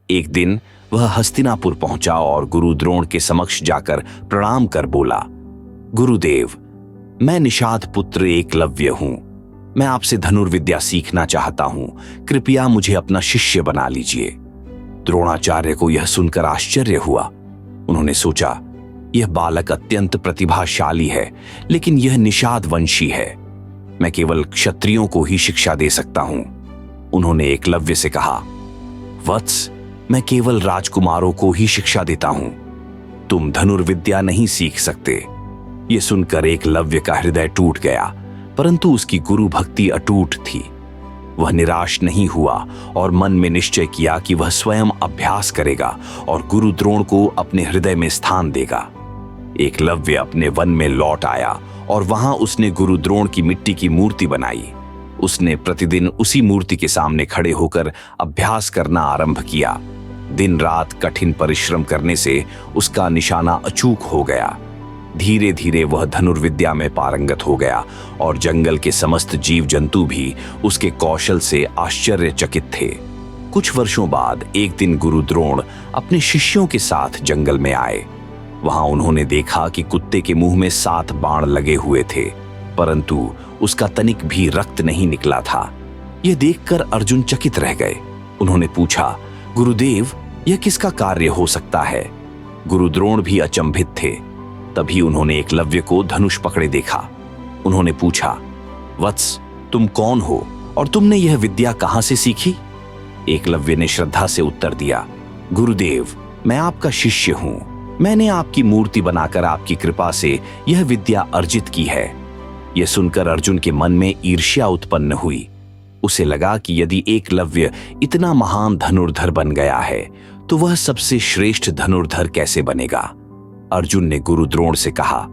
एक दिन वह हस्तिनापुर पहुंचा और गुरु द्रोण के समक्ष जाकर प्रणाम कर बोला, गुरुदेव, मैं निषाद पुत्र एकलव्य हूं। मैं आपसे धनुर्विद्या सीखना चाहता हूं। कृपया मुझे अपना शिष्य बना लीजिए। द्रोणाचार्य को यह सुनकर आश्चर्य हुआ। उन्होंने सोचा, यह बालक अत्यंत प्रतिभाशाली है, लेकिन यह निषाद वंशी है। मैं केवल क्षत्रियों को ही शिक्षा दे सकता हूं। उन्होंने एकलव्य से कहा, वत्स, मैं केवल राजकुमारों को ही शिक्षा देता हूं। तुम धनुर्विद्या नहीं सीख सकते। यह सुनकर एकलव्य का हृदय टूट गया, परंतु उसकी गुरु भक्ति अटूट थी। वह निराश नहीं हुआ और मन में निश्चय किया कि वह स्वयं अभ्यास करेगा और गुरु द्रोण को अपने हृदय में स्थान देगा। एकलव्य अपने वन में लौट आया और वहां उसने गुरु द्रोण की मिट्टी की मूर्ति बनाई। उसने प्रतिदिन उसी मूर्ति के सामने खड़े होकर अभ्यास करना आरंभ किया। दिन रात कठिन परिश्रम करने से उसका निशाना अचूक हो गया। धीरे धीरे वह धनुर्विद्या में पारंगत हो गया और जंगल के समस्त जीव जंतु भी उसके कौशल से आश्चर्यचकित थे। कुछ वर्षों बाद एक दिन गुरु द्रोण अपने शिष्यों के साथ जंगल में आए। वहां उन्होंने देखा कि कुत्ते के मुंह में 7 बाण लगे हुए थे, परंतु उसका तनिक भी रक्त नहीं निकला था। यह देखकर अर्जुन चकित रह गए। उन्होंने पूछा, गुरुदेव, यह किसका कार्य हो सकता है? गुरु द्रोण भी अचंभित थे। तभी उन्होंने एकलव्य को धनुष पकड़े देखा। उन्होंने पूछा, वत्स, तुम कौन हो और तुमने यह विद्या कहां से सीखी? एकलव्य ने श्रद्धा से उत्तर दिया, गुरुदेव, मैं आपका शिष्य हूं। मैंने आपकी मूर्ति बनाकर आपकी कृपा से यह विद्या अर्जित की है। यह सुनकर अर्जुन के मन में ईर्ष्या उत्पन्न हुई। उसे लगा कि यदि एकलव्य इतना महान धनुर्धर बन गया है, तो वह सबसे श्रेष्ठ धनुर्धर कैसे बनेगा? अर्जुन ने गुरु द्रोण से कहा,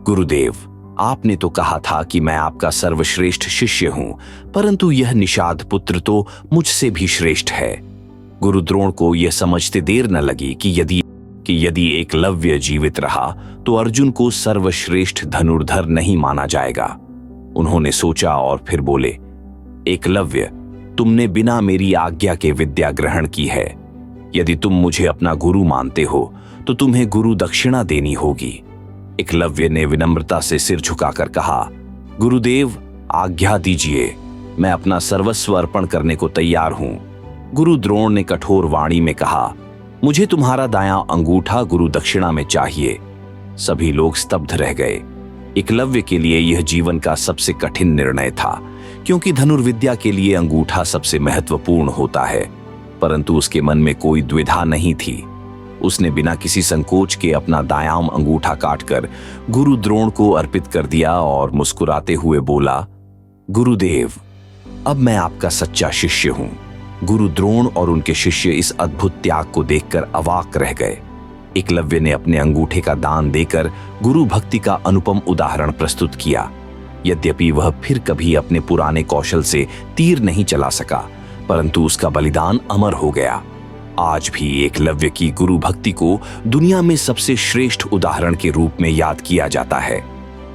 गुरुदेव, आपने तो कहा था कि मैं आपका सर्वश्रेष्ठ शिष्य हूं, परंतु यह निषाद पुत्र तो मुझसे भी श्रेष्ठ है। गुरु द्रोण को यह समझते देर न लगी कि यदि एकलव्य जीवित रहा तो अर्जुन को सर्वश्रेष्ठ धनुर्धर नहीं माना जाएगा। उन्होंने सोचा और फिर बोले, एकलव्य, तुमने बिना मेरी आज्ञा के विद्या ग्रहण की है। यदि तुम मुझे अपना गुरु मानते हो तो तुम्हें गुरु दक्षिणा देनी होगी। एकलव्य ने विनम्रता से सिर झुकाकर कहा, गुरुदेव, आज्ञा दीजिए, मैं अपना सर्वस्व अर्पण करने को तैयार हूं। गुरु द्रोण ने कठोर वाणी में कहा, मुझे तुम्हारा दायां अंगूठा गुरु दक्षिणा में चाहिए। सभी लोग स्तब्ध रह गए। एकलव्य के लिए यह जीवन का सबसे कठिन निर्णय था, क्योंकि धनुर्विद्या के लिए अंगूठा सबसे महत्वपूर्ण होता है, परंतु उसके मन में कोई द्विधा नहीं थी। उसने बिना किसी संकोच के अपना दायां अंगूठा काटकर गुरु द्रोण को अर्पित कर दिया और मुस्कुराते हुए बोला, गुरुदेव, अब मैं आपका सच्चा शिष्य हूं। गुरु द्रोण और उनके शिष्य इस अद्भुत त्याग को देखकर अवाक रह गए। एकलव्य ने अपने अंगूठे का दान देकर गुरु भक्ति का अनुपम उदाहरण प्रस्तुत किया। यद्यपि वह फिर कभी अपने पुराने कौशल से तीर नहीं चला सका, परंतु उसका बलिदान अमर हो गया। आज भी एकलव्य की गुरु भक्ति को दुनिया में सबसे श्रेष्ठ उदाहरण के रूप में याद किया जाता है।